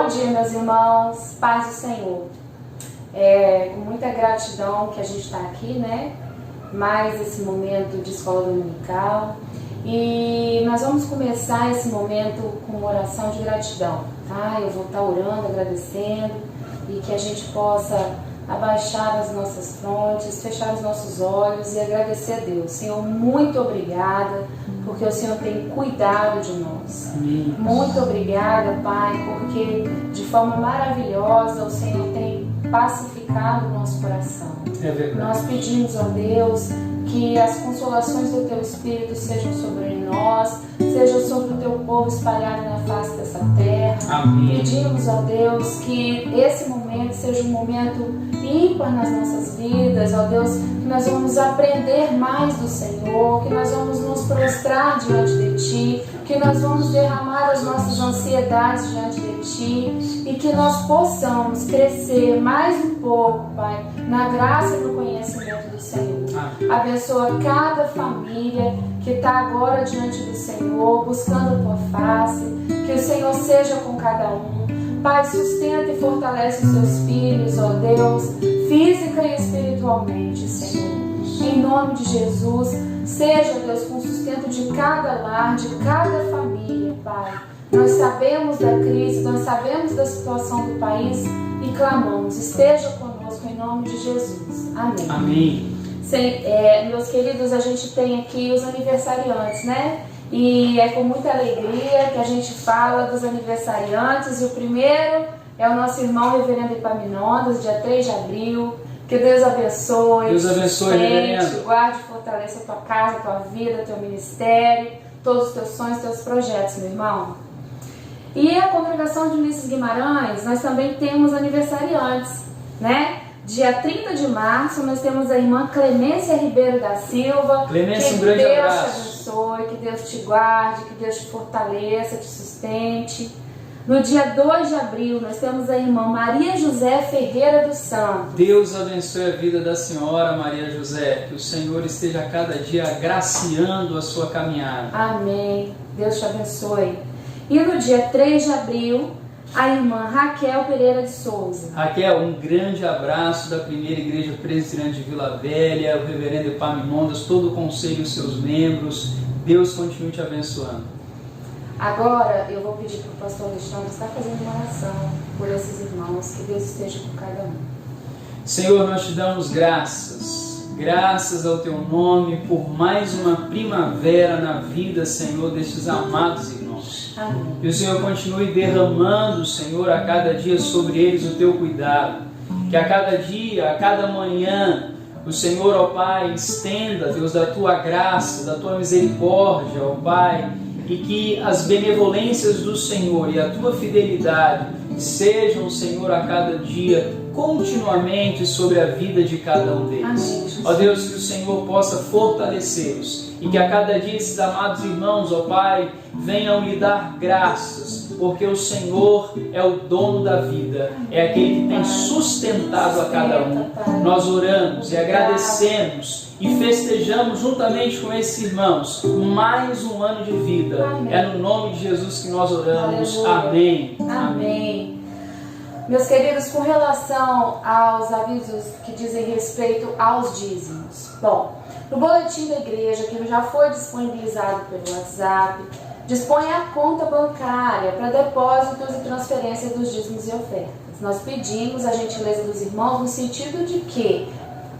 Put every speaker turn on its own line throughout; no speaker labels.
Bom dia, meus irmãos, paz do Senhor. É com muita gratidão que a gente está aqui, né? Mais esse momento de escola dominical. E nós vamos começar esse momento com uma oração de gratidão, tá? Eu vou estar orando, agradecendo, e que a gente possa abaixar as nossas frontes, fechar os nossos olhos e agradecer a Deus. Senhor, muito obrigada, porque o Senhor tem cuidado de nós.
Amém.
Muito obrigada, Pai, porque de forma maravilhosa o Senhor tem pacificado o nosso coração.
É verdade.
Nós pedimos, ó Deus, que as consolações do Teu Espírito sejam sobre nós, sejam sobre o Teu povo espalhado na face dessa terra.
Amém.
Pedimos, ó Deus, que esse momento seja um momento ímpar nas nossas vidas, ó Deus, que nós vamos aprender mais do Senhor, que nós vamos nos prostrar diante de Ti, que nós vamos derramar as nossas ansiedades diante de Ti e que nós possamos crescer mais um pouco, Pai, na graça e no conhecimento do Senhor. Abençoa cada família que está agora diante do Senhor, buscando a Tua face, que o Senhor seja com cada um. Pai, sustenta e fortalece os Teus filhos, ó Deus, física e espiritualmente, Senhor. Em nome de Jesus, seja, Deus, com o sustento de cada lar, de cada família, Pai. Nós sabemos da crise, nós sabemos da situação do país e clamamos, esteja conosco em nome de Jesus. Amém.
Amém.
Meus queridos, a gente tem aqui os aniversariantes, né? E é com muita alegria que a gente fala dos aniversariantes. E o primeiro é o nosso irmão Reverendo Epaminondas, dia 3 de abril. Que Deus abençoe.
Deus abençoe, Reverendo.
Guarde e fortaleça a tua casa, a tua vida, o teu ministério, todos os teus sonhos, teus projetos, meu irmão. E a congregação de Ulisses Guimarães, nós também temos aniversariantes, né? Dia 30 de março, nós temos a irmã Clemência Ribeiro da Silva.
Clemência, um grande abraço.
Que Deus te abençoe, que Deus te guarde, que Deus te fortaleça, te sustente. No dia 2 de abril, nós temos a irmã Maria José Ferreira dos Santos.
Deus abençoe a vida da senhora Maria José. Que o Senhor esteja a cada dia agraciando a sua caminhada.
Amém. Deus te abençoe. E no dia 3 de abril, a irmã Raquel Pereira de Souza.
Raquel, um grande abraço da Primeira Igreja Presbiteriana de Vila Velha, o Reverendo Epaminondas, todo o conselho e os seus membros. Deus continue te abençoando.
Agora eu vou pedir para o pastor Alexandre estar fazendo uma oração por esses irmãos, que Deus esteja com cada um.
Senhor, nós te damos graças ao teu nome por mais uma primavera na vida, Senhor, destes amados irmãos.
Amém.
Que o Senhor continue derramando, Senhor, a cada dia sobre eles o teu cuidado. Que a cada dia, a cada manhã, o Senhor, ó Pai, estenda, Deus, da tua graça, da tua misericórdia, ó Pai, e que as benevolências do Senhor e a tua fidelidade sejam, Senhor, a cada dia, continuamente sobre a vida de cada um deles. Ó Deus, que o Senhor possa fortalecê-los e que a cada dia esses amados irmãos, ó Pai, venham lhe dar graças, porque o Senhor é o dono da vida, é aquele que tem sustentado a cada um. Nós oramos e agradecemos e festejamos juntamente com esses irmãos mais um ano de vida. É no nome de Jesus que nós oramos. Amém.
Amém. Meus queridos, com relação aos avisos que dizem respeito aos dízimos. Bom, no boletim da igreja, que já foi disponibilizado pelo WhatsApp, dispõe a conta bancária para depósitos e transferência dos dízimos e ofertas. Nós pedimos a gentileza dos irmãos no sentido de que,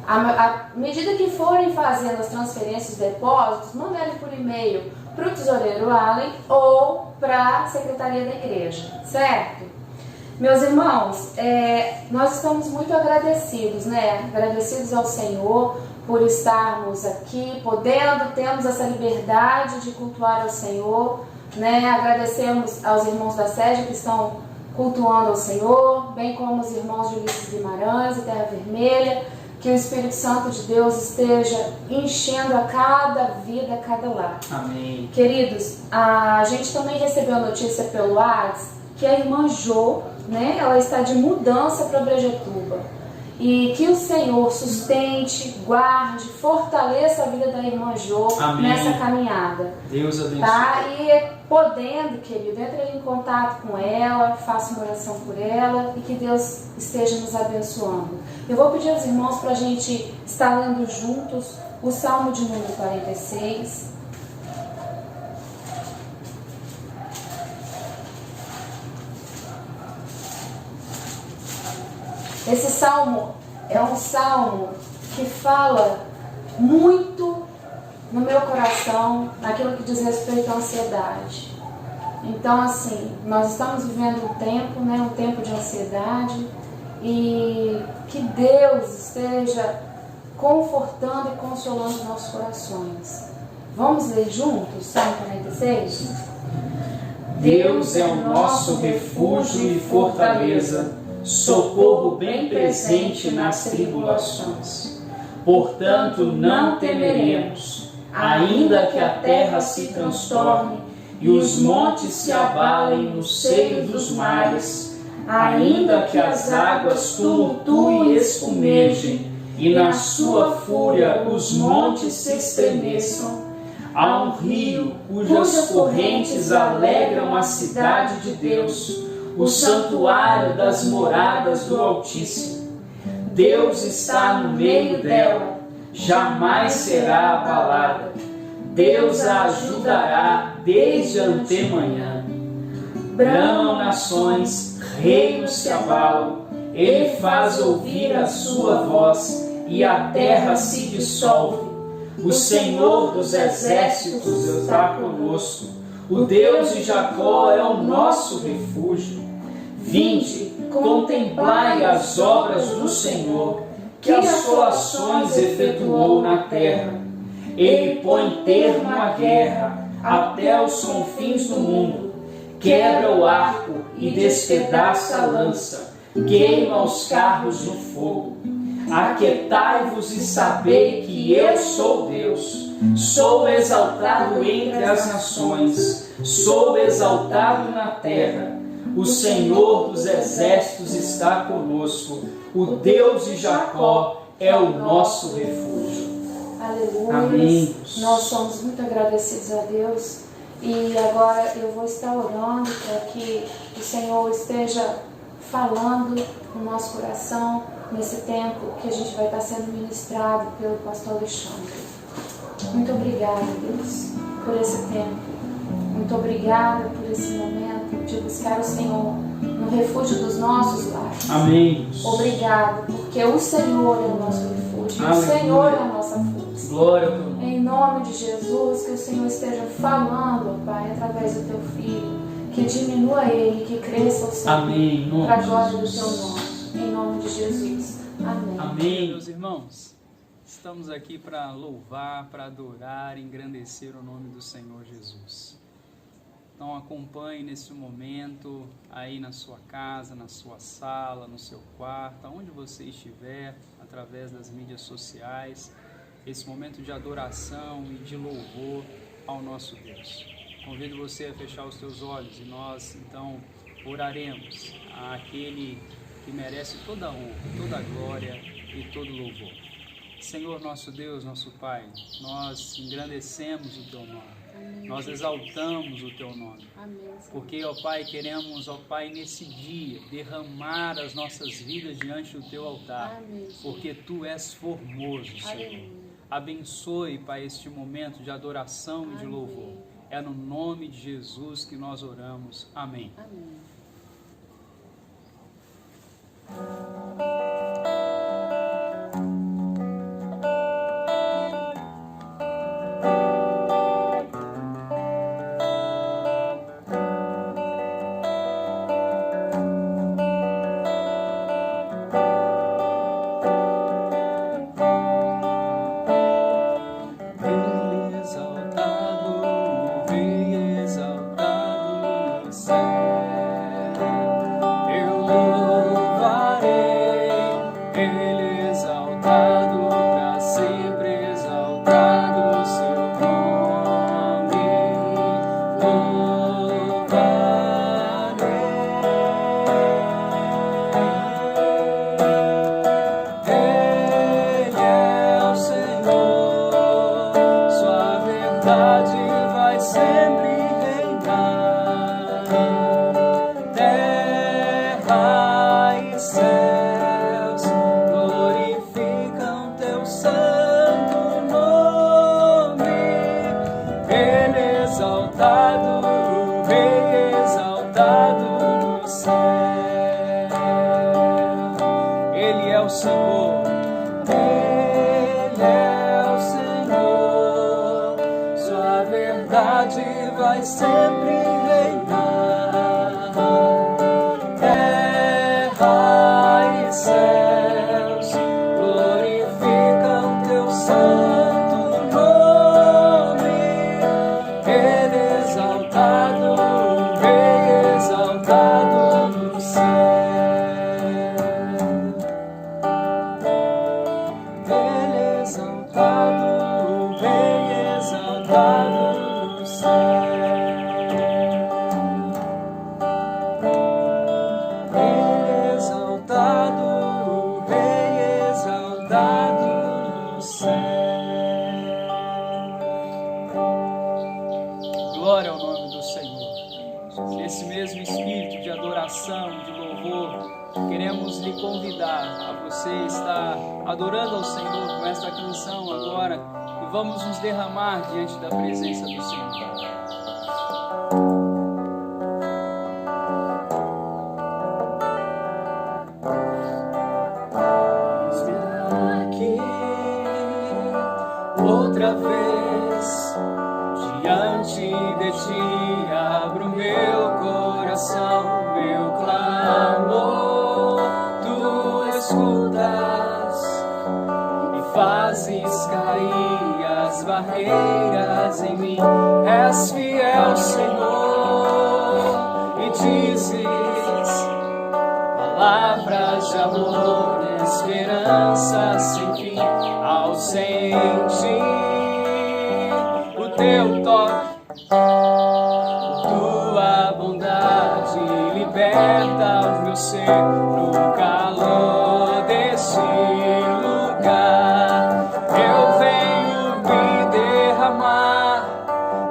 à medida que forem fazendo as transferências e depósitos, mandarem por e-mail para o tesoureiro Allen ou para a secretaria da igreja, certo? Meus irmãos, nós estamos muito agradecidos, né? Agradecidos ao Senhor por estarmos aqui, temos essa liberdade de cultuar ao Senhor, né? Agradecemos aos irmãos da sede que estão cultuando ao Senhor, bem como os irmãos de Ulisses Guimarães e Terra Vermelha, que o Espírito Santo de Deus esteja enchendo a cada vida, a cada lar.
Amém.
Queridos, a gente também recebeu a notícia pelo WhatsApp que a irmã Jo, né, ela está de mudança para Brejetuba. E que o Senhor sustente, guarde, fortaleça a vida da irmã Jo nessa caminhada.
Deus abençoe.
Tá? E podendo, querido, entre em contato com ela, faça uma oração por ela e que Deus esteja nos abençoando. Eu vou pedir aos irmãos para a gente estar lendo juntos o Salmo de número 46. Esse salmo é um salmo que fala muito no meu coração, naquilo que diz respeito à ansiedade. Então, assim, nós estamos vivendo um tempo, né, um tempo de ansiedade, e que Deus esteja confortando e consolando os nossos corações. Vamos ler juntos, Salmo 46?
Deus é o nosso refúgio e fortaleza, socorro bem presente nas tribulações. Portanto, não temeremos, ainda que a terra se transtorne e os montes se abalem no seio dos mares, ainda que as águas tumultuem e espumejem, e na sua fúria os montes se estremeçam. Há um rio cujas correntes alegram a cidade de Deus, o santuário das moradas do Altíssimo. Deus está no meio dela, jamais será abalada. Deus a ajudará desde antemanhã. Bramam nações, reinos se abalam, ele faz ouvir a sua voz e a terra se dissolve. O Senhor dos exércitos está conosco, o Deus de Jacó é o nosso refúgio. Vinde, contemplai as obras do Senhor, que assolações efetuou na terra. Ele põe termo à guerra até os confins do mundo, quebra o arco e despedaça a lança, queima os carros no fogo. Aquietai-vos e sabei que eu sou Deus, sou exaltado entre as nações, sou exaltado na terra. O Senhor dos exércitos está conosco, o Deus de Jacó é o nosso refúgio.
Aleluia.
Amém.
Nós somos muito agradecidos a Deus e agora eu vou estar orando para que o Senhor esteja falando no nosso coração nesse tempo que a gente vai estar sendo ministrado pelo pastor Alexandre. Muito obrigada, Deus, por esse tempo. Muito obrigada por esse momento de buscar o Senhor no refúgio dos nossos lares.
Amém.
Obrigado, porque o Senhor é o nosso refúgio,
Aleluia.
o Senhor é a nossa força.
Glória ao teu nome.
Em nome de Jesus, que o Senhor esteja falando, ó Pai, através do teu Filho, que diminua ele, que cresça o Senhor.
Amém.
Para a glória do teu nome. Em nome de Jesus. Amém.
Amém. Meus irmãos, estamos aqui para louvar, para adorar, engrandecer o nome do Senhor Jesus. Então acompanhe nesse momento, aí na sua casa, na sua sala, no seu quarto, aonde você estiver, através das mídias sociais, esse momento de adoração e de louvor ao nosso Deus. Convido você a fechar os teus olhos e nós então oraremos àquele que merece toda a honra, toda a glória e todo o louvor. Senhor nosso Deus, nosso Pai, nós engrandecemos o Teu nome. Amém. Nós exaltamos o Teu nome. Amém, porque, ó Pai, queremos, ó Pai, nesse dia, derramar as nossas vidas diante do Teu altar. Amém, porque Tu és formoso, Senhor. Aleluia. Abençoe, Pai, este momento de adoração e de louvor. É no nome de Jesus que nós oramos. Amém. Amém. Eu louvarei exaltado, Rei exaltado no céu. Ele é o Senhor, Ele é o Senhor, sua verdade vai sempre reinar. Terra e céus glorificam teu santo nome. Ele exaltado, Rei exaltado no céu. Ele exaltado, Rei exaltado no céu. Ele exaltado, Rei exaltado no céu. Glória ao nome do Senhor. Nesse mesmo espírito de adoração, de louvor, queremos lhe convidar a você estar adorando ao Senhor com esta canção agora e vamos nos derramar diante da presença do Senhor. Aqui outra vez diante de ti abro meu coração, meu clamor tu escutas e fazes cair as barreiras em mim. És fiel, Senhor, e dizes palavras de amor, esperança sem fim. Ao sentir o teu toque, tua bondade liberta o meu ser no calor desse lugar. Eu venho me derramar,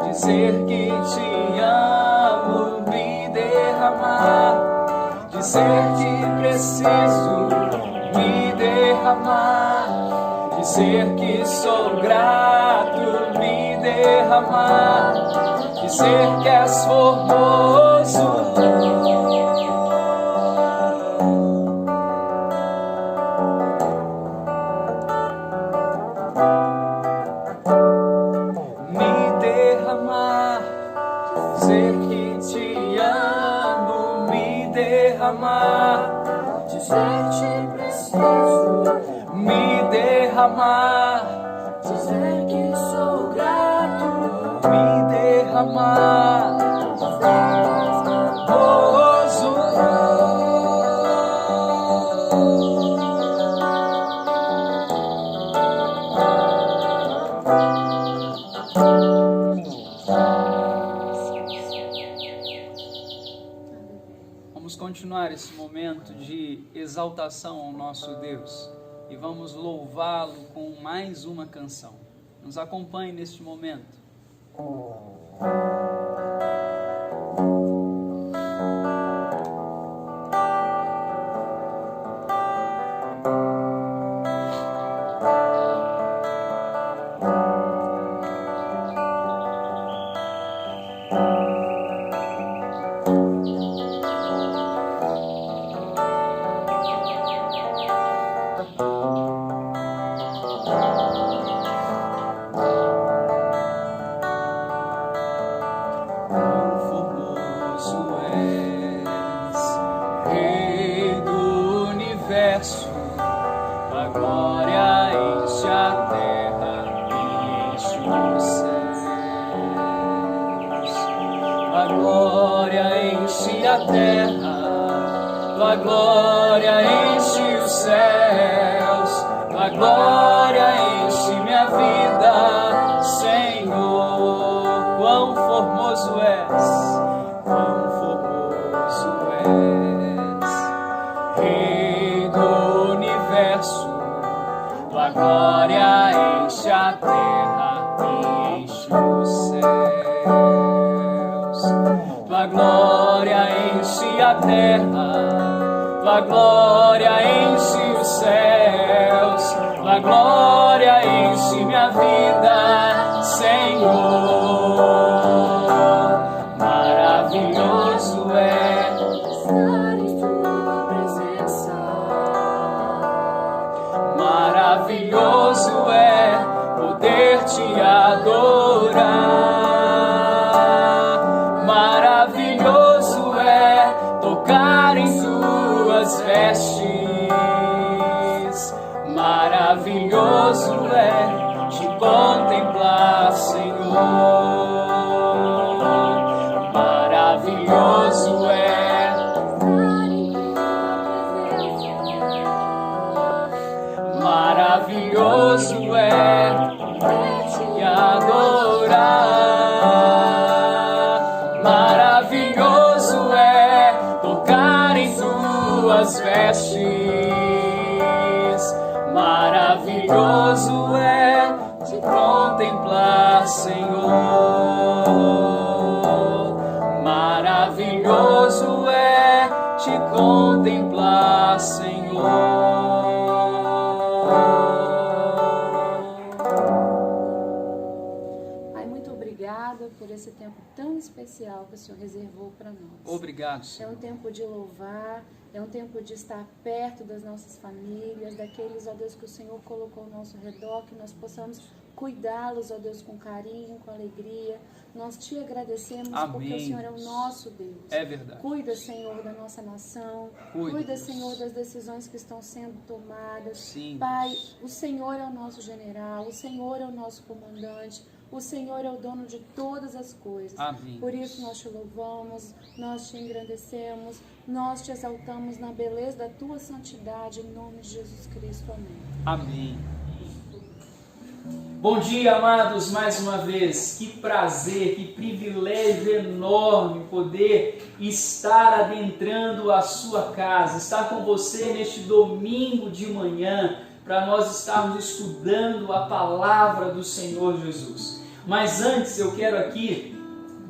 dizer que te amo, me derramar, dizer que preciso me derramar, dizer que sou grato, me derramar, dizer que és formoso. Me derramar, dizer que te amo, me derramar, dizer que preciso, me derramar, dizer que sou grato, me derramar, dizer que és formoso. Vamos continuar esse momento de exaltação ao nosso Deus e vamos louvá-lo com mais uma canção. Nos acompanhe neste momento. A glória enche a terra e enche os céus. A glória enche a terra, tua glória enche os céus, tua glória enche minha vida, Senhor. Quão formoso és, quão formoso és, Rei do universo. Tua glória enche a terra e enche os céus. Tua glória enche a terra, tua glória enche os céus. Tua glória enche minha vida, Senhor. maravilhoso é. Maravilhoso é te adorar. Maravilhoso é tocar em tuas vestes. Maravilhoso é te contemplar, Senhor. Maravilhoso é te contemplar, Senhor.
Obrigada por esse tempo tão especial que o Senhor reservou para nós.
Obrigado, Senhor.
É um tempo de louvar, é um tempo de estar perto das nossas famílias, daqueles, ó Deus, que o Senhor colocou ao nosso redor, que nós possamos cuidá-los, ó Deus, com carinho, com alegria. Nós te agradecemos. Amém. Porque o Senhor é o nosso Deus.
É verdade.
Cuida, Senhor, da nossa nação. Cuida, Senhor, das decisões que estão sendo tomadas.
Sim.
Pai, o Senhor é o nosso general, o Senhor é o nosso comandante. O Senhor é o dono de todas as coisas.
Amém.
Por isso nós te louvamos, nós te engrandecemos, nós te exaltamos na beleza da tua santidade, em nome de Jesus Cristo. Amém.
Amém. Bom dia, amados, mais uma vez. Que prazer, que privilégio enorme poder estar adentrando a sua casa, estar com você neste domingo de manhã, para nós estarmos estudando a palavra do Senhor Jesus. Mas antes eu quero aqui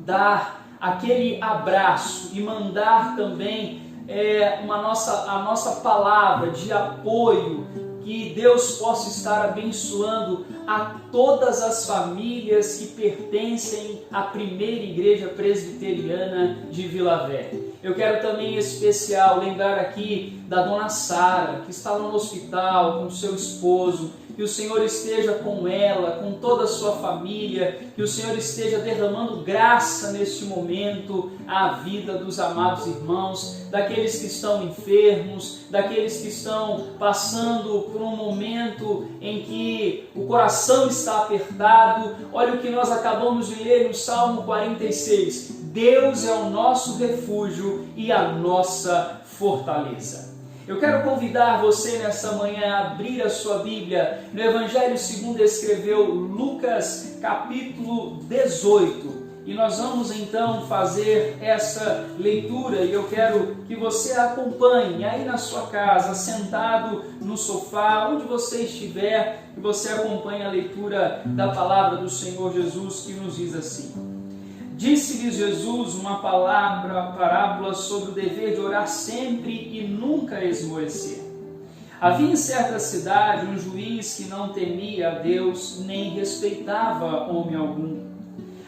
dar aquele abraço e mandar também a nossa palavra de apoio, que Deus possa estar abençoando a todas as famílias que pertencem à primeira igreja presbiteriana de Vila Velha. Eu quero também em especial lembrar aqui da dona Sara, que está no hospital com seu esposo. Que o Senhor esteja com ela, com toda a sua família, que o Senhor esteja derramando graça neste momento à vida dos amados irmãos, daqueles que estão enfermos, daqueles que estão passando por um momento em que o coração está apertado. Olha o que nós acabamos de ler no Salmo 46. Deus é o nosso refúgio e a nossa fortaleza. Eu quero convidar você nessa manhã a abrir a sua Bíblia no Evangelho segundo escreveu Lucas, capítulo 18. E nós vamos então fazer essa leitura e eu quero que você acompanhe aí na sua casa, sentado no sofá, onde você estiver, que você acompanhe a leitura da palavra do Senhor Jesus, que nos diz assim. Disse-lhes Jesus uma parábola sobre o dever de orar sempre e nunca esmorecer. Havia em certa cidade um juiz que não temia a Deus nem respeitava homem algum.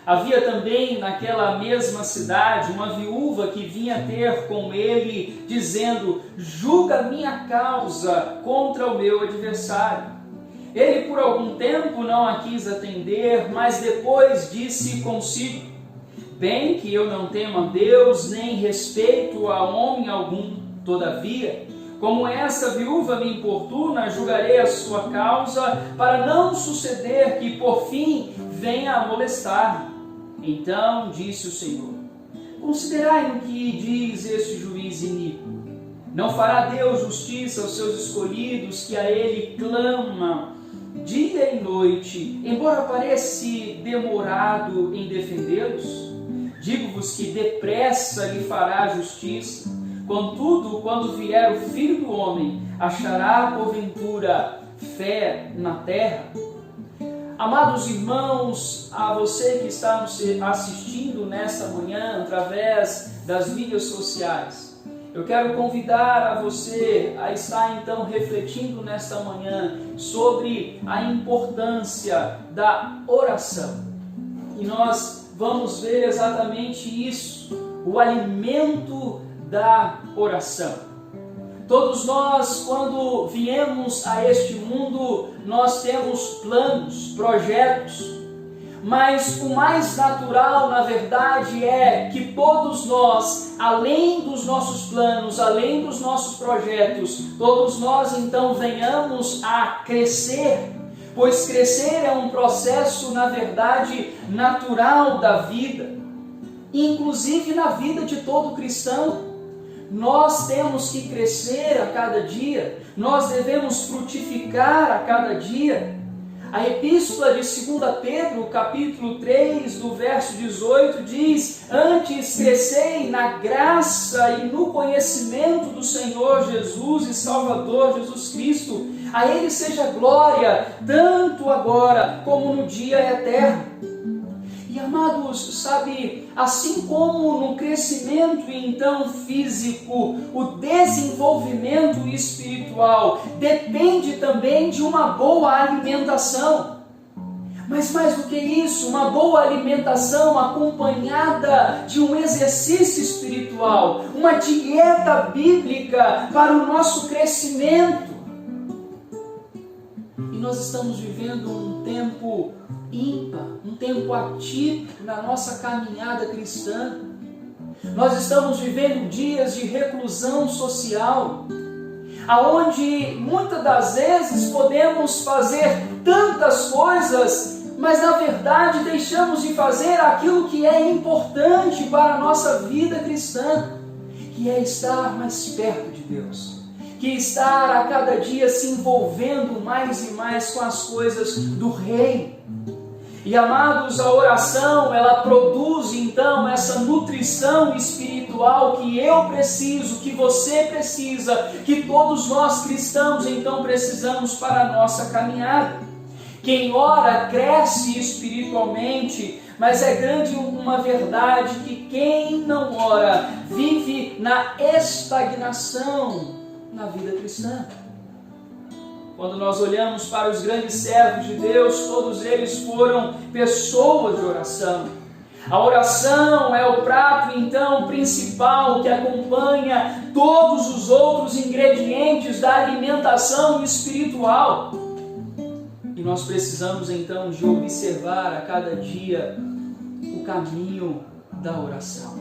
Havia também naquela mesma cidade uma viúva que vinha ter com ele, dizendo: julga minha causa contra o meu adversário. Ele por algum tempo não a quis atender, mas depois disse consigo: bem que eu não temo a Deus, nem respeito a homem algum, todavia, como essa viúva me importuna, julgarei a sua causa, para não suceder que por fim venha a molestar-me. Então disse o Senhor: considerai no que diz este juiz iníquo. Não fará Deus justiça aos seus escolhidos, que a Ele clamam dia e noite, embora pareça demorado em defendê-los? Digo-vos que depressa lhe fará justiça. Contudo, quando vier o Filho do Homem, achará porventura fé na terra? Amados irmãos, a você que está nos assistindo nesta manhã através das mídias sociais, eu quero convidar a você a estar então refletindo nesta manhã sobre a importância da oração. E nós vamos ver exatamente isso, o alimento da oração. Todos nós, quando viemos a este mundo, nós temos planos, projetos, mas o mais natural, na verdade, é que todos nós, além dos nossos planos, além dos nossos projetos, todos nós então venhamos a crescer, pois crescer é um processo, na verdade, natural da vida. inclusive na vida de todo cristão. Nós temos que crescer a cada dia, nós devemos frutificar a cada dia. A epístola de 2 Pedro, capítulo 3, do verso 18, diz: antes crescei na graça e no conhecimento do Senhor Jesus e Salvador Jesus Cristo. A Ele seja glória, tanto agora como no dia eterno. E amados, sabe, assim como no crescimento então físico, o desenvolvimento espiritual depende também de uma boa alimentação. Mas mais do que isso, uma boa alimentação acompanhada de um exercício espiritual, uma dieta bíblica para o nosso crescimento. E nós estamos vivendo um tempo ímpar, um tempo atípico na nossa caminhada cristã. Nós estamos vivendo dias de reclusão social, aonde muitas das vezes podemos fazer tantas coisas, mas na verdade deixamos de fazer aquilo que é importante para a nossa vida cristã, que é estar mais perto de Deus, que estar a cada dia se envolvendo mais e mais com as coisas do Reino. E amados, a oração, ela produz então essa nutrição espiritual que eu preciso, que você precisa, que todos nós cristãos então precisamos para a nossa caminhada. Quem ora cresce espiritualmente, mas é grande uma verdade que quem não ora vive na estagnação na vida cristã. Quando nós olhamos para os grandes servos de Deus, todos eles foram pessoas de oração. A oração é o prato, então, principal que acompanha todos os outros ingredientes da alimentação espiritual. E nós precisamos, então, de observar a cada dia o caminho da oração.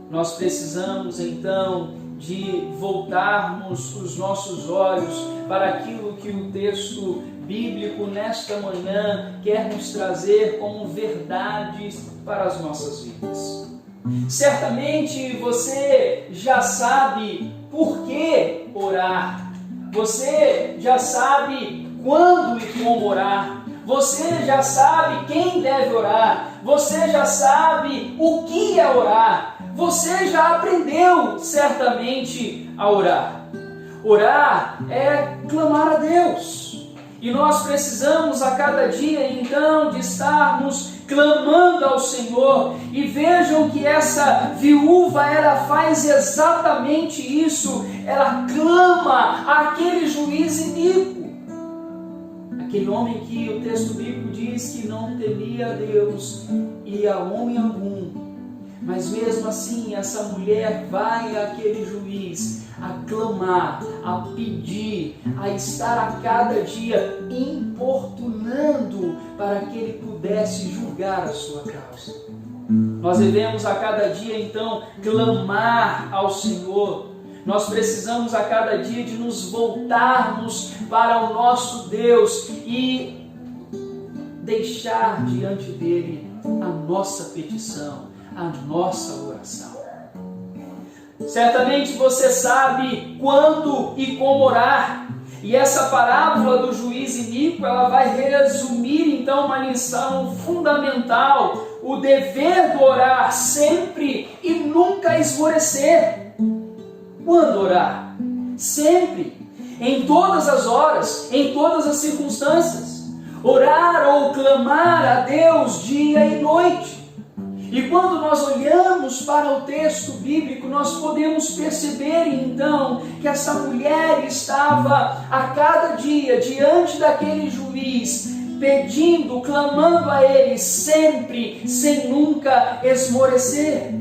Nós precisamos, então, de voltarmos os nossos olhos para aquilo que o texto bíblico nesta manhã quer nos trazer como verdades para as nossas vidas. Certamente você já sabe por que orar, você já sabe quando e como orar, você já sabe quem deve orar, você já sabe o que é orar. Você já aprendeu certamente a orar. Orar é clamar a Deus. E nós precisamos a cada dia então de estarmos clamando ao Senhor. E vejam que essa viúva, ela faz exatamente isso. Ela clama àquele juiz iníquo. Aquele homem que o texto bíblico diz que não temia a Deus e a homem algum. Mas mesmo assim, essa mulher vai àquele juiz a clamar, a pedir, a estar a cada dia importunando para que ele pudesse julgar a sua causa. Nós devemos a cada dia, então, clamar ao Senhor. Nós precisamos a cada dia de nos voltarmos para o nosso Deus e deixar diante dele a nossa petição, a nossa oração. Certamente você sabe quando e como orar. E essa parábola do juiz iníquo, ela vai resumir então uma lição fundamental: o dever do orar sempre e nunca esmorecer. Quando orar? Sempre, em todas as horas, em todas as circunstâncias. Orar ou clamar a Deus dia e noite. E quando nós olhamos para o texto bíblico, nós podemos perceber então que essa mulher estava a cada dia diante daquele juiz, pedindo, clamando a ele sempre, sem nunca esmorecer.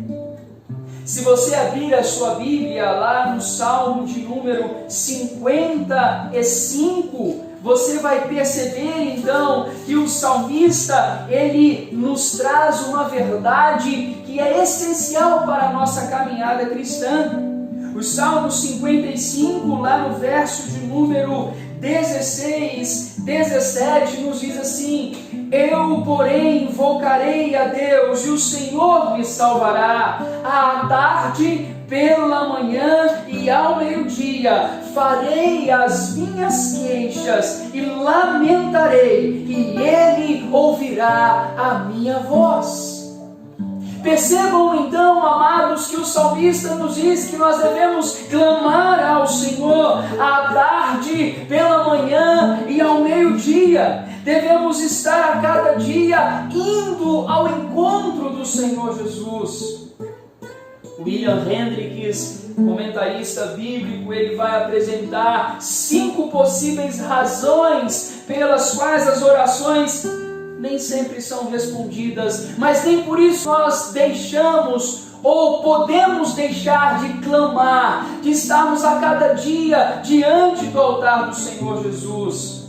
Se você abrir a sua Bíblia lá no Salmo de número 55, você vai perceber então que o salmista, ele nos traz uma verdade que é essencial para a nossa caminhada cristã. O Salmo 55, lá no verso de número 16, 17, nos diz assim: Eu, porém, invocarei a Deus, e o Senhor me salvará. À tarde, pela manhã e ao meio-dia farei as minhas queixas e lamentarei, e Ele ouvirá a minha voz. Percebam então, amados, que o salmista nos diz que nós devemos clamar ao Senhor à tarde, pela manhã e ao meio-dia. Devemos estar a cada dia indo ao encontro do Senhor Jesus. William Hendricks, comentarista bíblico, ele vai apresentar 5 possíveis razões pelas quais as orações nem sempre são respondidas, mas nem por isso nós deixamos ou podemos deixar de clamar, de estarmos a cada dia diante do altar do Senhor Jesus.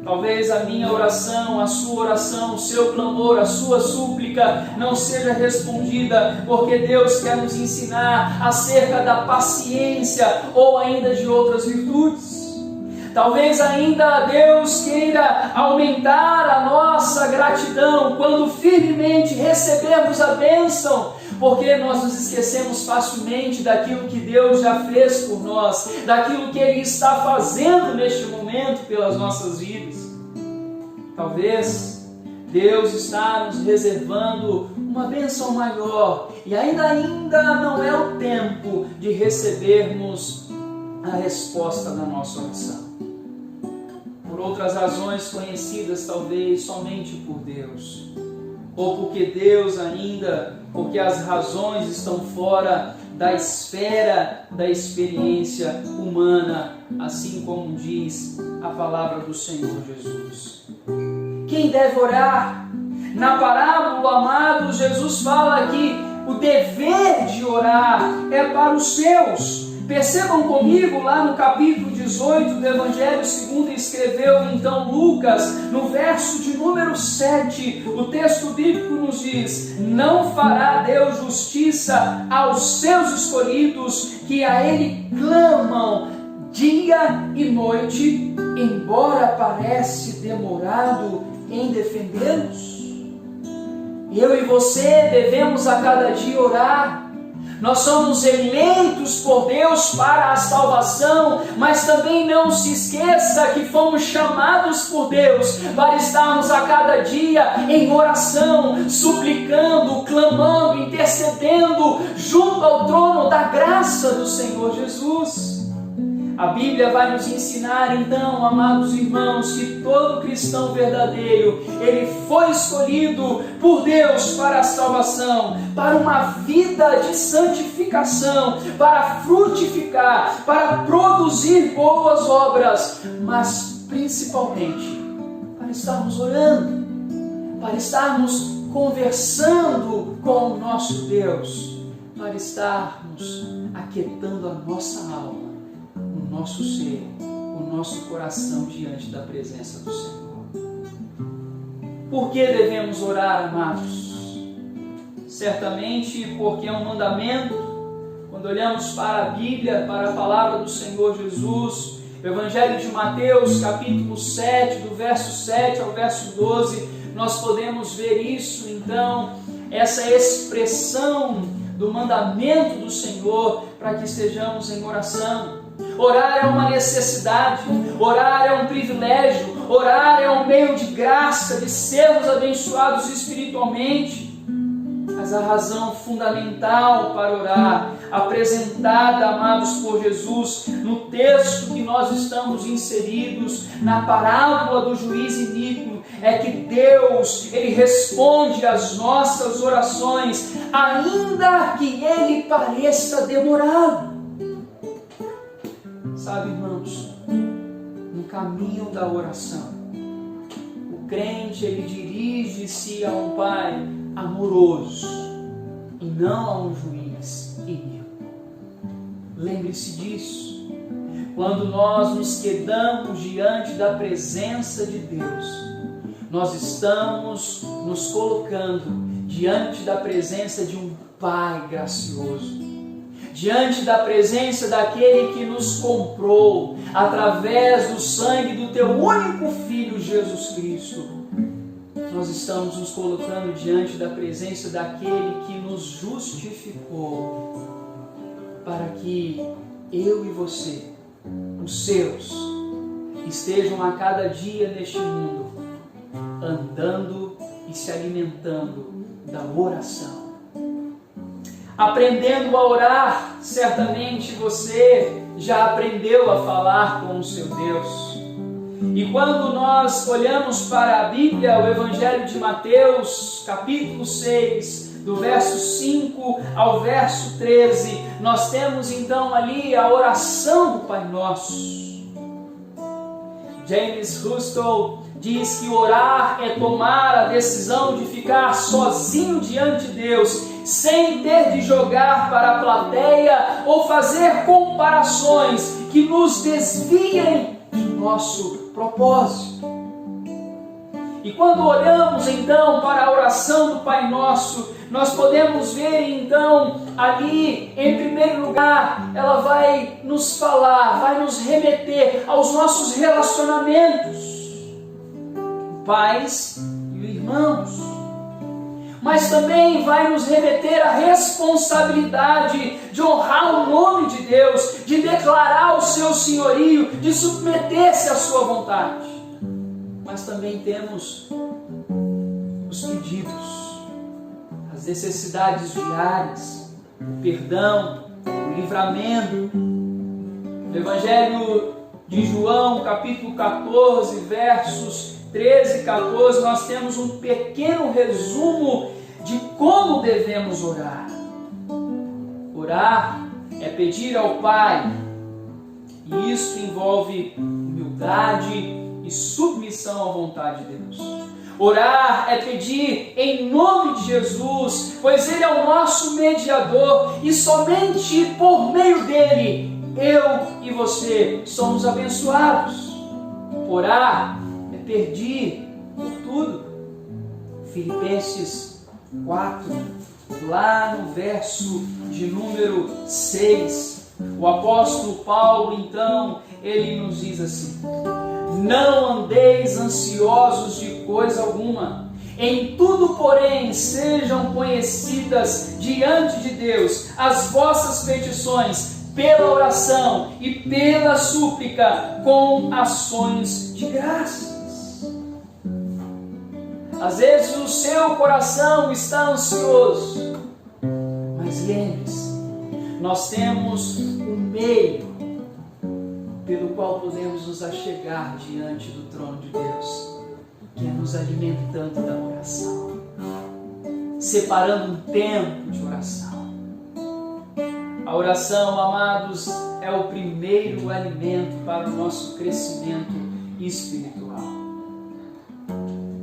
Talvez a minha oração, a sua oração, o seu clamor, a sua súplica não seja respondida porque Deus quer nos ensinar acerca da paciência ou ainda de outras virtudes. Talvez ainda Deus queira aumentar a nossa gratidão quando firmemente recebemos a bênção, porque nós nos esquecemos facilmente daquilo que Deus já fez por nós, daquilo que Ele está fazendo neste momento pelas nossas vidas. Talvez Deus está nos reservando uma bênção maior e ainda não é o tempo de recebermos a resposta da nossa oração. Por outras razões conhecidas talvez somente por Deus, ou porque as razões estão fora da esfera da experiência humana, assim como diz a palavra do Senhor Jesus. Quem deve orar? Na parábola, amados, Jesus fala que o dever de orar é para os seus. Percebam comigo lá no capítulo 18 do Evangelho segundo escreveu então Lucas, no verso de número 7, o texto bíblico nos diz: não fará Deus justiça aos seus escolhidos, que a Ele clamam dia e noite, embora parece demorado em defendê-los. Eu e você devemos a cada dia orar. Nós somos eleitos por Deus para a salvação, mas também não se esqueça que fomos chamados por Deus para estarmos a cada dia em oração, suplicando, clamando, intercedendo junto ao trono da graça do Senhor Jesus. A Bíblia vai nos ensinar então, amados irmãos, que todo cristão verdadeiro, ele foi escolhido por Deus para a salvação, para uma vida de santificação, para frutificar, para produzir boas obras, mas principalmente para estarmos orando, para estarmos conversando com o nosso Deus, para estarmos aquietando a nossa alma, o nosso ser, o nosso coração diante da presença do Senhor. Por que devemos orar, amados? Certamente porque é um mandamento. Quando olhamos para a Bíblia, para a palavra do Senhor Jesus, o Evangelho de Mateus, capítulo 7, do verso 7 ao verso 12, nós podemos ver isso, então, essa expressão do mandamento do Senhor para que estejamos em oração. Orar é uma necessidade, orar é um privilégio, orar é um meio de graça, de sermos abençoados espiritualmente. Mas a razão fundamental para orar, apresentada, amados, por Jesus, no texto que nós estamos inseridos, na parábola do juiz iníquo, é que Deus, Ele responde às nossas orações, ainda que Ele pareça demorado. Sabe, irmãos, no caminho da oração, o crente, ele dirige-se a um Pai amoroso e não a um juiz iníquo. Lembre-se disso. Quando nós nos quedamos diante da presença de Deus, nós estamos nos colocando diante da presença de um Pai gracioso, diante da presença daquele que nos comprou através do sangue do teu único Filho Jesus Cristo. nós estamos nos colocando diante da presença daquele que nos justificou, para que eu e você, os seus, estejam a cada dia neste mundo, andando e se alimentando da oração. Aprendendo a orar, certamente você já aprendeu a falar com o seu Deus. E quando nós olhamos para a Bíblia, o Evangelho de Mateus, capítulo 6, do verso 5 ao verso 13, nós temos então ali a oração do Pai Nosso. James Russell diz que orar é tomar a decisão de ficar sozinho diante de Deus, sem ter de jogar para a plateia ou fazer comparações que nos desviem do nosso propósito. E quando olhamos então para a oração do Pai Nosso, nós podemos ver então ali, em primeiro lugar, ela vai nos falar, vai nos remeter aos nossos relacionamentos, pais e irmãos. Mas também vai nos remeter à responsabilidade de honrar o nome de Deus, de declarar o seu senhorio, de submeter-se à sua vontade. Mas também temos os pedidos, as necessidades diárias, o perdão, o livramento. No Evangelho de João, capítulo 14, versos 13 e 14, nós temos um pequeno resumo de como devemos orar. Orar é pedir ao Pai, e isso envolve humildade e submissão à vontade de Deus. Orar é pedir em nome de Jesus, pois Ele é o nosso mediador e somente por meio dele, eu e você somos abençoados. Orar é pedir por tudo. Filipenses 4, lá no verso de número 6, o apóstolo Paulo, então, ele nos diz assim: não andeis ansiosos de coisa alguma, em tudo, porém, sejam conhecidas diante de Deus as vossas petições, pela oração e pela súplica, com ações de graças. Às vezes o seu coração está ansioso, mas lembre-se, nós temos um meio pelo qual podemos nos achegar diante do trono de Deus, que é nos alimentando da oração, separando um tempo de oração. A oração, amados, é o primeiro alimento para o nosso crescimento espiritual.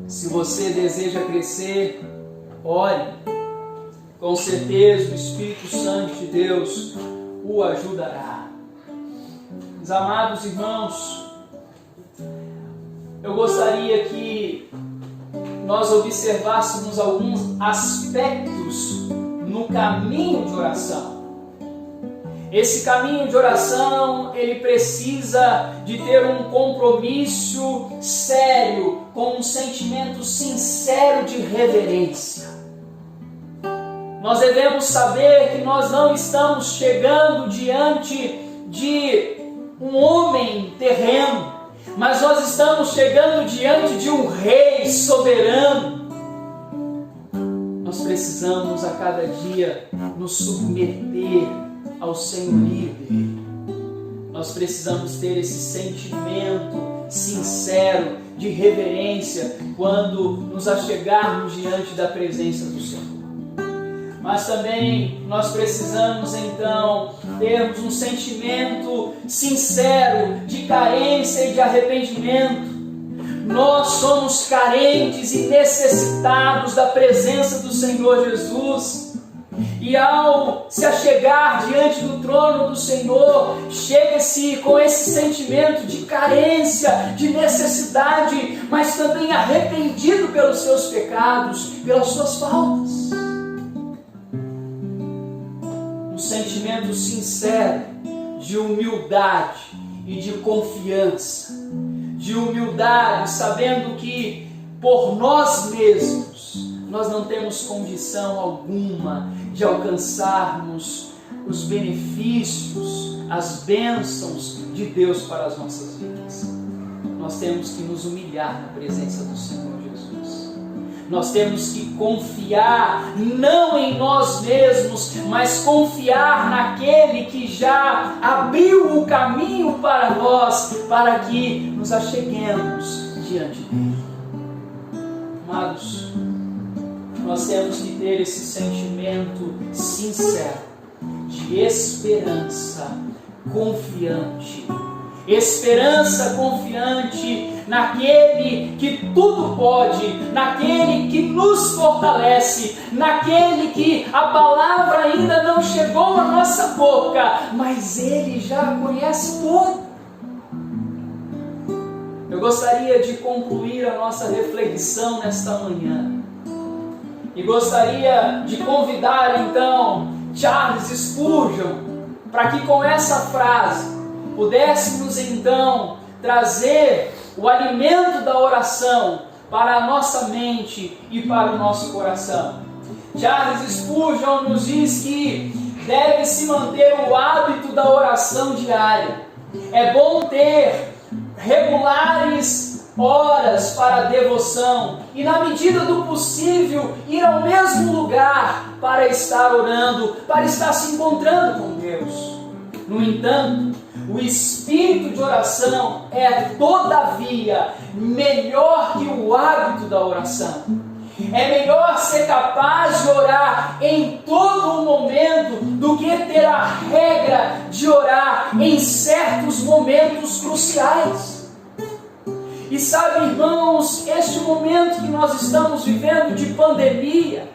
Se você deseja crescer, ore. Com certeza o Espírito Santo de Deus o ajudará. Meus amados irmãos, eu gostaria que nós observássemos alguns aspectos no caminho de oração. Esse caminho de oração, ele precisa de ter um compromisso sério, com um sentimento sincero de reverência. Nós devemos saber que nós não estamos chegando diante de um homem terreno, mas nós estamos chegando diante de um rei soberano. Nós precisamos a cada dia nos submeter ao senhorio dele. Nós precisamos ter esse sentimento sincero de reverência quando nos achegarmos diante da presença do Senhor. Mas também nós precisamos então termos um sentimento sincero de carência e de arrependimento. Nós somos carentes e necessitados da presença do Senhor Jesus. E ao se achegar diante do trono do Senhor, chega-se com esse sentimento de carência, de necessidade, mas também arrependido pelos seus pecados, pelas suas faltas. Um sentimento sincero de humildade e de confiança. De humildade, sabendo que por nós mesmos, nós não temos condição alguma de alcançarmos os benefícios, as bênçãos de Deus para as nossas vidas. Nós temos que nos humilhar na presença do Senhor Jesus. Nós temos que confiar não em nós mesmos, mas confiar naquele que já abriu o caminho para nós, para que nos acheguemos diante dele. Amados, nós temos que ter esse sentimento sincero de esperança confiante. Esperança confiante naquele que tudo pode, naquele que nos fortalece, naquele que a palavra ainda não chegou à nossa boca, mas ele já conhece tudo. Eu gostaria de concluir a nossa reflexão nesta manhã e gostaria de convidar então Charles Spurgeon para que com essa frase pudéssemos então trazer o alimento da oração para a nossa mente e para o nosso coração. Charles Spurgeon nos diz que deve-se manter o hábito da oração diária. É bom ter regulares horas para a devoção e, na medida do possível, ir ao mesmo lugar para estar orando, para estar se encontrando com Deus. No entanto, o espírito de oração é, todavia, melhor que o hábito da oração. É melhor ser capaz de orar em todo o momento do que ter a regra de orar em certos momentos cruciais. E sabe, irmãos, este momento que nós estamos vivendo de pandemia,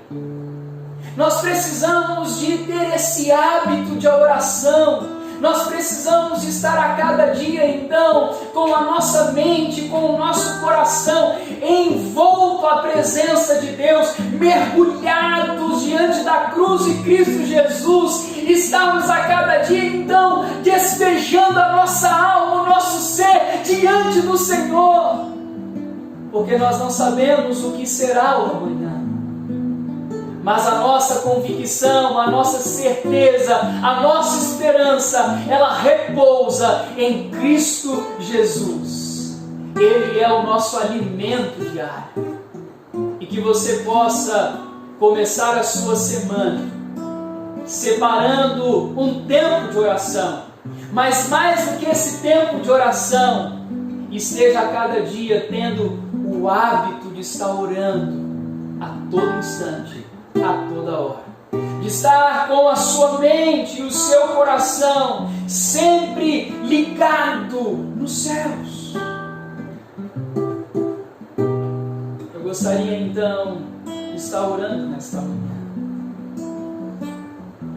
nós precisamos de ter esse hábito de oração. Nós precisamos estar a cada dia, então, com a nossa mente, com o nosso coração envolto à presença de Deus, mergulhados diante da cruz de Cristo Jesus, estarmos a cada dia, então, despejando a nossa alma, o nosso ser diante do Senhor, porque nós não sabemos o que será o amanhã. Mas a nossa convicção, a nossa certeza, a nossa esperança, ela repousa em Cristo Jesus. Ele é o nosso alimento diário. E que você possa começar a sua semana separando um tempo de oração. Mas mais do que esse tempo de oração, esteja a cada dia tendo o hábito de estar orando a todo instante, a toda hora, de estar com a sua mente e o seu coração sempre ligado nos céus. Eu gostaria então de estar orando nesta manhã.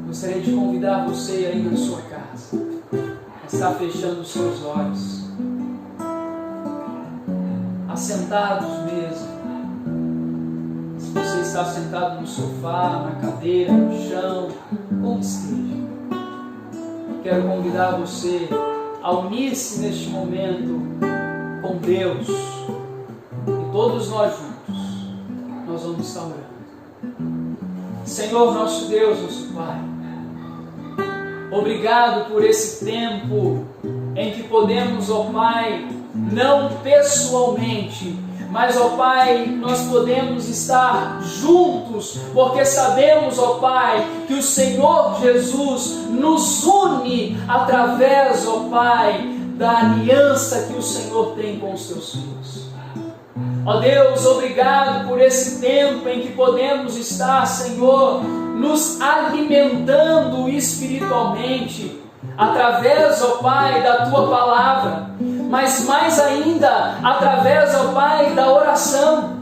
Gostaria de convidar você aí na sua casa a estar fechando os seus olhos, assentados mesmo. Se você está sentado no sofá, na cadeira, no chão, como esteja, quero convidar você a unir-se neste momento com Deus. E todos nós juntos, nós vamos estar orando. Senhor, nosso Deus, nosso Pai, obrigado por esse tempo em que podemos, ó Pai, não pessoalmente, mas, ó Pai, nós podemos estar juntos, porque sabemos, ó Pai, que o Senhor Jesus nos une através, ó Pai, da aliança que o Senhor tem com os seus filhos. Ó Deus, obrigado por esse tempo em que podemos estar, Senhor, nos alimentando espiritualmente, através, ó Pai, da Tua Palavra, mas mais ainda, através, ó Pai, da oração.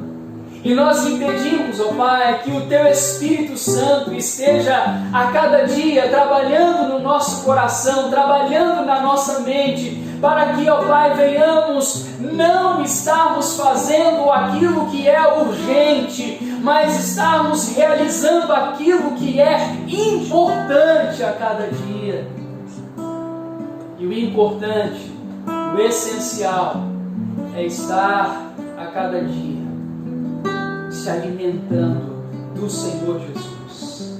E nós lhe pedimos, ó Pai, que o Teu Espírito Santo esteja a cada dia trabalhando no nosso coração, trabalhando na nossa mente, para que, ó Pai, venhamos não estarmos fazendo aquilo que é urgente, mas estarmos realizando aquilo que é importante a cada dia. E o importante, o essencial, é estar a cada dia se alimentando do Senhor Jesus.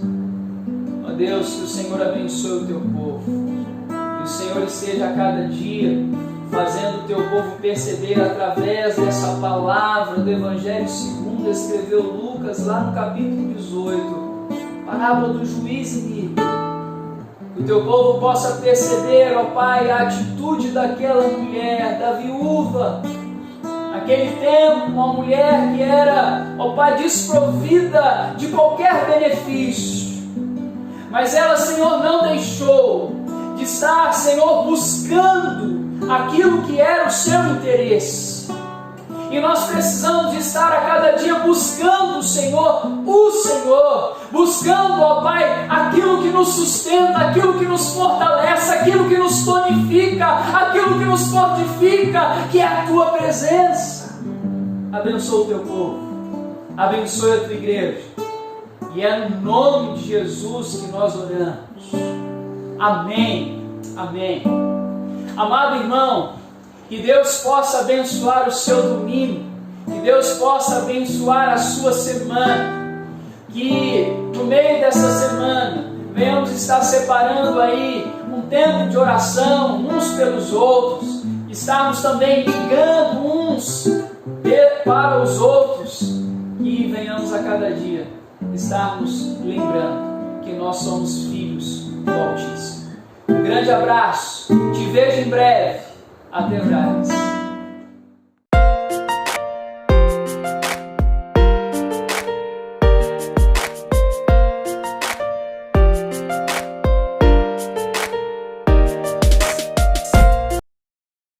Ó Deus, que o Senhor abençoe o teu povo, que o Senhor esteja a cada dia fazendo o teu povo perceber através dessa palavra do Evangelho segundo escreveu Lucas lá no capítulo 18, parábola do juiz iníquo. Que o teu povo possa perceber, ó Pai, a atitude daquela mulher, da viúva. Naquele tempo, uma mulher que era, ó Pai, desprovida de qualquer benefício. Mas ela, Senhor, não deixou de estar, Senhor, buscando aquilo que era o seu interesse. E nós precisamos estar a cada dia buscando o Senhor, buscando, ó Pai, aquilo que nos sustenta, aquilo que nos fortalece, aquilo que nos tonifica, aquilo que nos fortifica, que é a Tua presença. Abençoa o Teu povo, abençoe a Tua igreja, e é no nome de Jesus que nós oramos. Amém, amém. Amado irmão, que Deus possa abençoar o seu domingo, que Deus possa abençoar a sua semana, que no meio dessa semana venhamos estar separando aí um tempo de oração uns pelos outros, estarmos também ligando uns para os outros, e venhamos a cada dia estarmos lembrando que nós somos filhos do Altíssimo. Um grande abraço, te vejo em breve. Até mais.